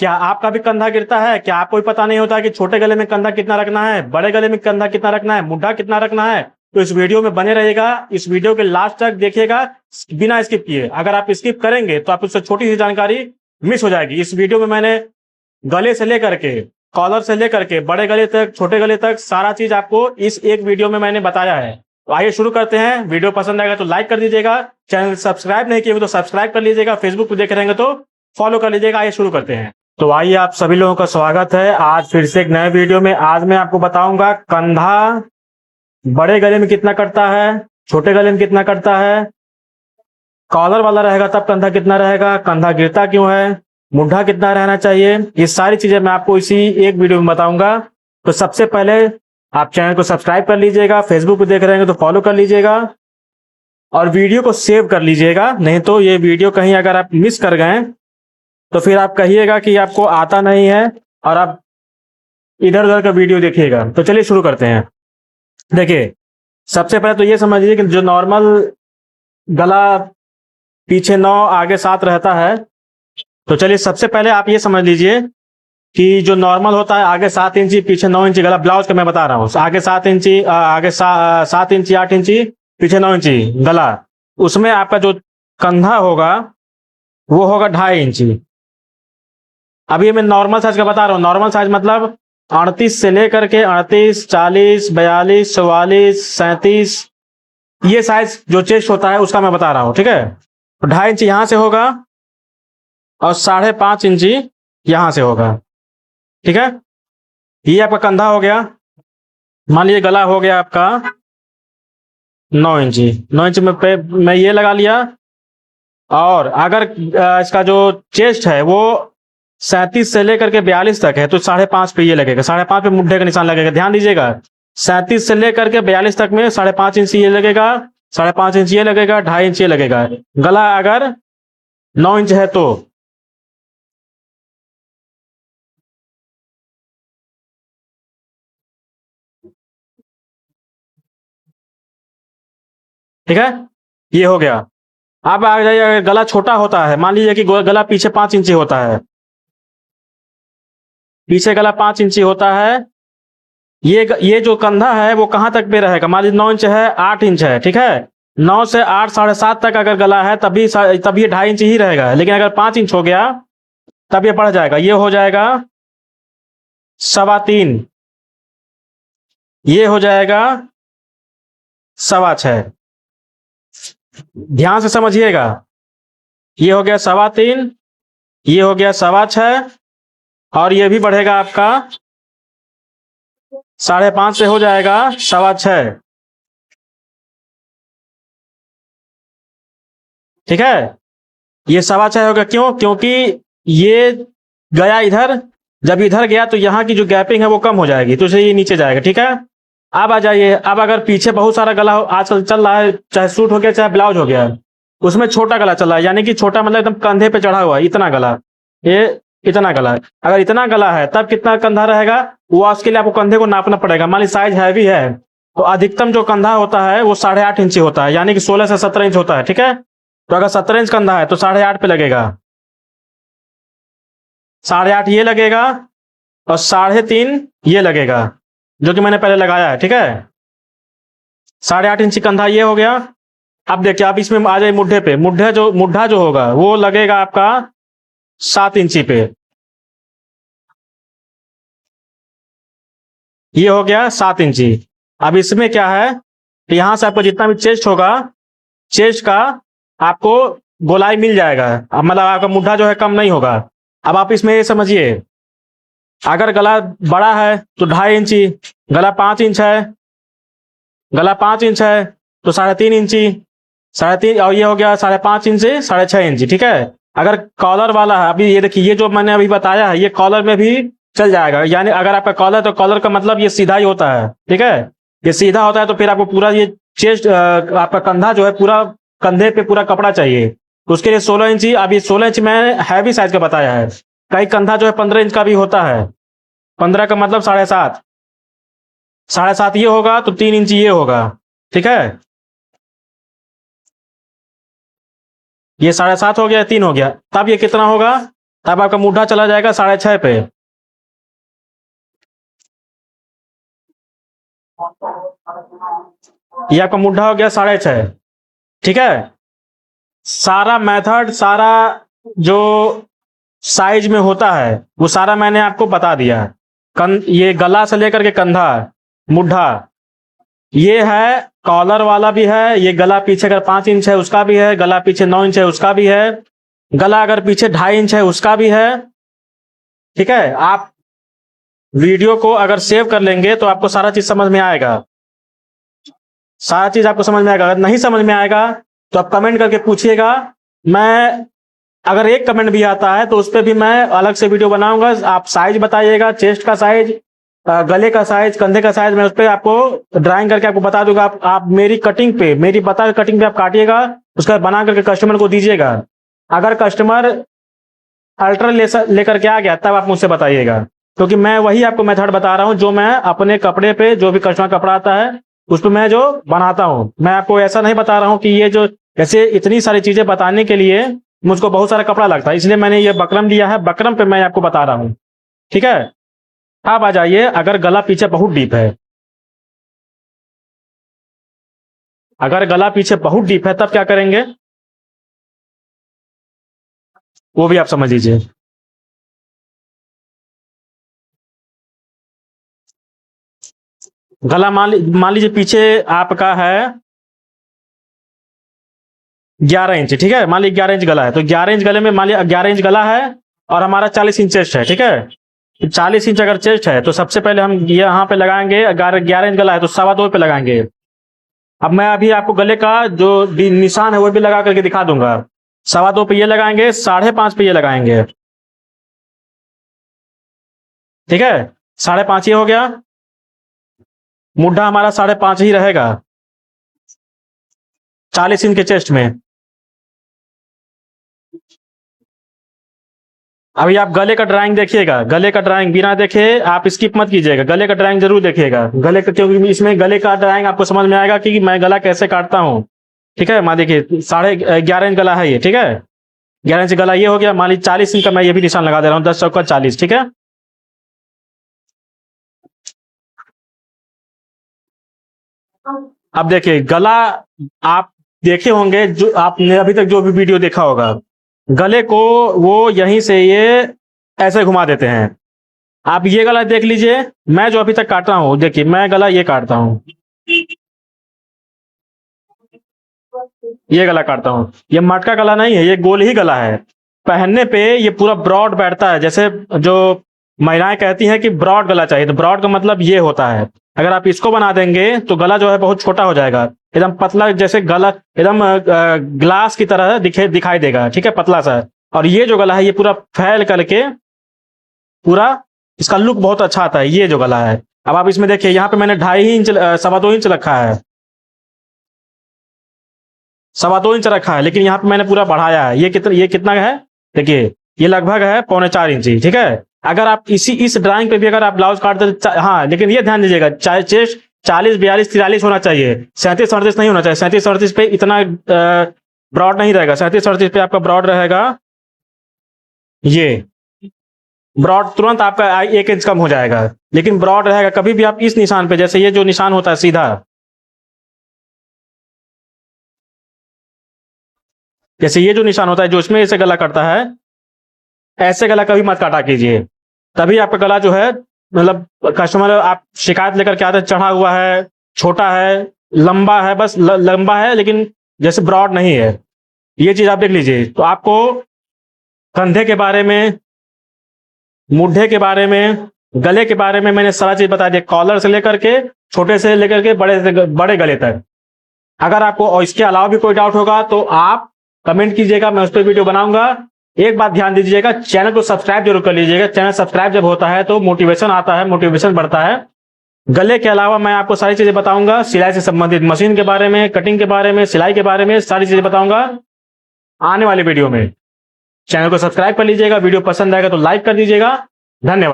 क्या आपका भी कंधा गिरता है? क्या आपको भी पता नहीं होता कि छोटे गले में कंधा कितना रखना है, बड़े गले में कंधा कितना रखना है, मुड्ढा कितना रखना है? तो इस वीडियो में बने रहिएगा, इस वीडियो के लास्ट तक देखिएगा बिना स्किप किए। अगर आप स्किप करेंगे तो आप उससे छोटी सी जानकारी मिस हो जाएगी। इस वीडियो में मैंने गले से लेकर के, कॉलर से लेकर के, बड़े गले तक, छोटे गले तक सारा चीज आपको इस एक वीडियो में मैंने बताया है। तो आइए शुरू करते हैं। वीडियो पसंद आएगा तो लाइक कर दीजिएगा, चैनल सब्सक्राइब नहीं किए तो सब्सक्राइब कर लीजिएगा, फेसबुक पे देख रहेंगे तो फॉलो कर लीजिएगा। आइए शुरू करते हैं। तो आइए, आप सभी लोगों का स्वागत है आज फिर से एक नए वीडियो में। आज मैं आपको बताऊंगा कंधा बड़े गले में कितना कटता है, छोटे गले में कितना कटता है, कॉलर वाला रहेगा तब कंधा कितना रहेगा, कंधा गिरता क्यों है, मुड्ढा कितना रहना चाहिए, ये सारी चीजें मैं आपको इसी एक वीडियो में बताऊंगा। तो सबसे पहले आप चैनल को सब्सक्राइब कर लीजिएगा, फेसबुक पे देख रहे हैं तो फॉलो कर लीजिएगा और वीडियो को सेव कर लीजिएगा। नहीं तो ये वीडियो कहीं अगर आप मिस कर गए तो फिर आप कहिएगा कि आपको आता नहीं है और आप इधर उधर का वीडियो देखिएगा। तो चलिए शुरू करते हैं। देखिए, सबसे पहले तो ये समझिए कि जो नॉर्मल गला पीछे 9 आगे 7 रहता है, तो चलिए सबसे पहले आप ये समझ लीजिए कि जो नॉर्मल होता है आगे 7 इंची पीछे 9 इंची गला, ब्लाउज का मैं बता रहा हूँ। आगे 7 इंची, आगे 7 इंची 8 इंची, पीछे 9 इंची गला, उसमें आपका जो कंधा होगा वो होगा 2.5 इंची। अभी मैं नॉर्मल साइज का बता रहा हूँ। नॉर्मल साइज मतलब 38 से लेकर के 38, 40, 42, 44, 37, ये साइज जो चेस्ट होता है उसका मैं बता रहा हूँ। ठीक है, तो 2.5 इंची यहाँ से होगा और 5.5 इंची यहाँ से होगा। ठीक है, ये आपका कंधा हो गया। मान लीजिए गला हो गया आपका 9 इंची। 9 इंची में पे मैं ये लगा लिया। और अगर इसका जो चेस्ट है वो 37 से लेकर के 42 तक है तो 5.5 पे ये लगेगा, 5.5 पे मुड्ढे का निशान लगेगा। ध्यान दीजिएगा, 37 से लेकर के 42 तक में 5.5 इंच ये लगेगा, 5.5 इंच ये लगेगा, 2.5 इंच ये लगेगा। गला अगर 9 इंच है तो ठीक है, ये हो गया। अब आ जाइए, अगर गला छोटा होता है, मान लीजिए कि गला पीछे 5 इंची होता है, पीछे गला 5 इंची होता है, ये जो कंधा है वो कहाँ तक पे रहेगा? मान लीजिए 9 इंच है, 8 इंच है। ठीक है, 9 से 8, 7.5 तक अगर गला है तब ये 2.5 इंच ही रहेगा। लेकिन अगर 5 इंच हो गया तब ये बढ़ जाएगा, ये हो जाएगा 3.25, ये हो जाएगा 6.25। ध्यान से समझिएगा, ये हो गया 3.25, ये हो गया 6.25 और ये भी बढ़ेगा आपका 5.5 से हो जाएगा 6.25। ठीक है, ये 6.25 होगा। क्यों? क्योंकि ये गया इधर, जब इधर गया तो यहाँ की जो गैपिंग है वो कम हो जाएगी, तो इसलिए ये नीचे जाएगा। ठीक है, अब आ जाइए। अब अगर पीछे बहुत सारा गला आजकल चल रहा है, चाहे सूट हो गया चाहे ब्लाउज हो गया, उसमें छोटा गला चल रहा है, यानी कि छोटा मतलब एकदम कंधे पे चढ़ा हुआ है, इतना गला, ये इतना गला। अगर इतना गला है तब कितना कंधा रहेगा, वो उसके लिए आपको कंधे को नापना पड़ेगा। मान ली साइज हैवी है तो अधिकतम जो कंधा होता है वो 8.5 इंची होता है, यानी कि 16 से 17 इंच होता है। ठीक है, तो अगर 17 इंच कंधा है तो 8.5 पे लगेगा, 8.5 ये लगेगा और 3.5 ये लगेगा, जो कि मैंने पहले लगाया है। ठीक है, 8.5 इंची कंधा ये हो गया। अब देखिए, आप इसमें आ जाए मुड्ढे पे। मुड्ढा जो होगा वो लगेगा आपका 7 इंची पे, ये हो गया 7 इंची। अब इसमें क्या है, यहां से आपको जितना भी चेस्ट होगा, चेस्ट का आपको गोलाई मिल जाएगा। अब मतलब आपका मुड्ढा जो है कम नहीं होगा। अब आप इसमें ये समझिए, अगर गला बड़ा है तो 2.5 इंची, गला 5 इंच है, गला 5 इंच है तो 3.5 इंची, 3.5 और ये हो गया 5.5 इंच से 6.5 इंची। ठीक है, अगर कॉलर वाला है, अभी ये देखिए, ये जो मैंने अभी बताया है ये कॉलर में भी चल जाएगा। यानी अगर आपका कॉलर, तो कॉलर का मतलब ये सीधा ही होता है। ठीक है, ये सीधा होता है तो फिर आपको पूरा ये चेस्ट, आपका कंधा जो है पूरा कंधे पे पूरा कपड़ा चाहिए, तो उसके लिए 16 इंची। अभी 16 इंच में हैवी साइज का बताया है। कई कंधा जो है 15 इंच का भी होता है। 15 का मतलब 7.5, 7.5 ये होगा तो 3 इंची ये होगा। ठीक है, ये 7.5 हो गया, 3 हो गया, तब ये कितना होगा? तब आपका मुड्ढा चला जाएगा 6.5 पे। ये आपका मुड्ढा हो गया 6.5। ठीक है, सारा मेथड, सारा जो साइज में होता है वो सारा मैंने आपको बता दिया है। ये गला से लेकर के कंधा, मुड्ढा, ये है कॉलर वाला भी है, ये गला पीछे अगर 5 इंच है उसका भी है, गला पीछे 9 इंच है उसका भी है, गला अगर पीछे 2.5 इंच है उसका भी है। ठीक है, आप वीडियो को अगर सेव कर लेंगे तो आपको सारा चीज समझ में आएगा, सारा चीज आपको समझ में आएगा। अगर नहीं समझ में आएगा तो आप कमेंट करके पूछिएगा, मैं अगर एक कमेंट भी आता है तो उस पर भी मैं अलग से वीडियो बनाऊंगा। आप साइज बताइएगा, चेस्ट का साइज, गले का साइज, कंधे का साइज, मैं उस पर आपको ड्राइंग करके आपको बता दूंगा। आप मेरी कटिंग पे, मेरी बता कटिंग पे आप काटिएगा, उसका बना करके कस्टमर को दीजिएगा। अगर कस्टमर अल्ट्रा लेकर के आ गया तब आप मुझसे बताइएगा, क्योंकि मैं वही आपको मेथड बता रहा हूँ जो मैं अपने कपड़े पे, जो भी कस्टमर कपड़ा आता है उस पर मैं जो बनाता हूँ। मैं आपको ऐसा नहीं बता रहा हूँ कि ये जो, ऐसे इतनी सारी चीजें बताने के लिए मुझको बहुत सारा कपड़ा लगता है, इसलिए मैंने ये बकरम लिया है, बकरम पे मैं आपको बता रहा हूँ। ठीक है, आप आ जाइए। अगर गला पीछे बहुत डीप है, अगर गला पीछे बहुत डीप है तब क्या करेंगे वो भी आप समझ लीजिए। गला मान लीजिए पीछे आपका है 11 इंच। ठीक है, मान लीजिए 11 इंच गला है, तो 11 इंच गले में मान लीजिए 11 इंच गला है और हमारा 40 इंच चेस्ट है। ठीक है, 40 इंच अगर चेस्ट है तो सबसे पहले हम यहाँ पे लगाएंगे, अगर 11 इंच गला है तो 2.25 पे लगाएंगे। अब मैं अभी आपको गले का जो निशान है वो भी लगा करके दिखा दूंगा। 2.25 पे ये लगाएंगे, 5.5 पे ये लगाएंगे। ठीक है, 5.5 ये हो गया, मुड्ढा हमारा 5.5 ही रहेगा 40 इंच के चेस्ट में। अभी आप गले का ड्राइंग देखिएगा, गले का ड्राइंग बिना देखे आप स्किप मत कीजिएगा, गले का ड्राइंग जरूर देखिएगा। गले का, क्योंकि इसमें गले का ड्राइंग आपको समझ में आएगा कि मैं गला कैसे काटता हूँ। ठीक है, मान देखिए 11.5 इंच गला है ये। ठीक है, 11 इंच गला ये हो गया, मान लीजिए 40 इंच का मैं ये भी निशान लगा दे रहा हूँ, 10 चौका 40। ठीक है, अब देखिए गला, आप देखे होंगे, जो आपने अभी तक जो भी वीडियो देखा होगा, गले को वो यहीं से ये ऐसे घुमा देते हैं। आप ये गला देख लीजिए, मैं जो अभी तक काट रहा हूँ, देखिए मैं गला ये काटता हूँ, ये गला काटता हूँ, ये मटका गला नहीं है, ये गोल ही गला है। पहनने पे ये पूरा ब्रॉड बैठता है, जैसे जो महिलाएं कहती हैं कि ब्रॉड गला चाहिए, तो ब्रॉड का मतलब ये होता है। अगर आप इसको बना देंगे तो गला जो है बहुत छोटा हो जाएगा, एकदम पतला, जैसे गला एकदम ग्लास की तरह दिखाई देगा। ठीक है, पतला सा। और ये जो गला है ये पूरा फैल करके पूरा, इसका लुक बहुत अच्छा आता है, ये जो गला है। अब आप इसमें देखिए, यहाँ पे मैंने 2.5 इंच 2.25 इंच रखा है, 2.25 इंच रखा है, लेकिन यहाँ पे मैंने पूरा बढ़ाया है। ये कितना है, देखिए ये लगभग है 3.25 इंची। ठीक है, अगर आप इस ड्राइंग पे भी अगर आप ब्लाउज काट दे, हाँ लेकिन ये ध्यान दीजिएगा, चाहे चेस्ट 40, 42, 43 होना चाहिए, 37, 38 नहीं होना चाहिए। 37, 38 पे इतना ब्रॉड नहीं रहेगा, 37, 38 पे आपका ब्रॉड रहेगा, ये ब्रॉड तुरंत आपका 1 इंच कम हो जाएगा, लेकिन ब्रॉड रहेगा। कभी भी आप इस निशान पे, जैसे ये जो निशान होता है सीधा, जैसे ये जो निशान होता है जो इसमें ऐसे गला कटता है, ऐसे गला कभी मत काटा कीजिए, तभी आपका गला जो है, मतलब कस्टमर आप शिकायत लेकर के आते हैं चढ़ा हुआ है, छोटा है, लंबा है, बस लंबा है लेकिन जैसे ब्रॉड नहीं है। ये चीज आप देख लीजिए। तो आपको कंधे के बारे में, मुड्ढे के बारे में, गले के बारे में मैंने सारा चीज बता दिया, कॉलर से लेकर के, छोटे से लेकर के बड़े से बड़े गले तक। अगर आपको और इसके अलावा भी कोई डाउट होगा तो आप कमेंट कीजिएगा, मैं उस पर वीडियो बनाऊंगा। एक बात ध्यान दीजिएगा, चैनल को सब्सक्राइब जरूर कर लीजिएगा। चैनल सब्सक्राइब जब होता है तो मोटिवेशन आता है, मोटिवेशन बढ़ता है। गले के अलावा मैं आपको सारी चीजें बताऊंगा, सिलाई से संबंधित, मशीन के बारे में, कटिंग के बारे में, सिलाई के बारे में, सारी चीजें बताऊंगा आने वाले वीडियो में। चैनल को सब्सक्राइब कर लीजिएगा, वीडियो पसंद आएगा तो लाइक कर दीजिएगा। धन्यवाद।